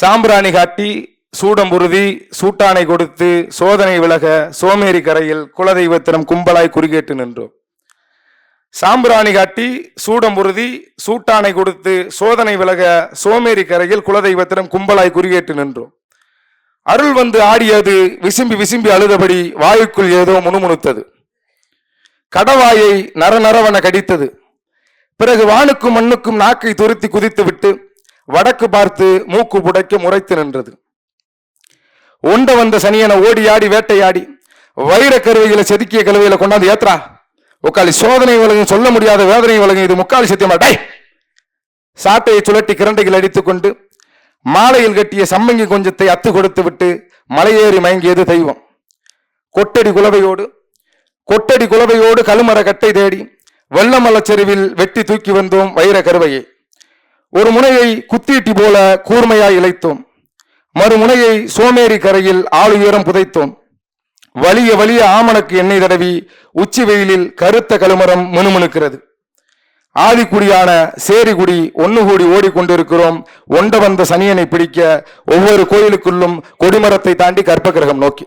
சாம்பிராணி காட்டி சூடம்புருதி சூட்டானை கொடுத்து சோதனை விலக சோமேரி கரையில் குலதெய்வத்திடம் கும்பலாய் குறுகேட்டு நின்றோம். சாம்பிராணி காட்டி சூடம்புருதி சூட்டானை கொடுத்து சோதனை விலக சோமேரி கரையில் குலதெய்வத்திடம் கும்பலாய் குறுகேட்டு நின்றோம். அருள் வந்து ஆடியது விசும்பி விசும்பி அழுதபடி வாயுக்குள் ஏதோ முணுமுணுத்தது. கடவாயை நரநரவன கடித்தது. பிறகு வானுக்கும் மண்ணுக்கும் நாக்கை துருத்தி குதித்து விட்டு வடக்கு பார்த்து மூக்கு புடைக்க முறைத்து நின்றது. ஒண்ட வந்த சனியனை ஓடியாடி வேட்டையாடி வைர கருவையில செதுக்கிய கழுவையில கொண்டாந்து ஏத்ரா உக்காலி சோதனை வழங்கும் சொல்ல முடியாத வேதனை வழங்கும் இது முக்காலி சத்தியமாட்டை. சாட்டையை சுழட்டி கிரண்டைகள் அடித்துக் கொண்டு மாலையில் கட்டிய சம்மங்கி கொஞ்சத்தை அத்து கொடுத்து விட்டு மலையேறி மயங்கியது தெய்வம். கொட்டடி குலவையோடு கழுமர கட்டை தேடி வெள்ளமலச்செருவில் வெட்டி தூக்கி வந்தோம் வைர கருவையை. ஒரு முனையை குத்தீட்டி போல கூர்மையாய் இழைத்தோம். மறுமுனையை சோமேரி கரையில் ஆளுயரம் புதைத்தோம். வலிய வலிய ஆமணக்கு எண்ணெய் தடவி உச்சி வெயிலில் கருத்த கழுமரம் முணுமுணுக்கிறது. ஆதிக்குடியான சேரிகுடி ஒன்னு கூடி ஓடிக்கொண்டிருக்கிறோம். ஒண்ட வந்த சனியனை பிடிக்க ஒவ்வொரு கோயிலுக்குள்ளும் கொடிமரத்தை தாண்டி கற்ப கிரகம் நோக்கி.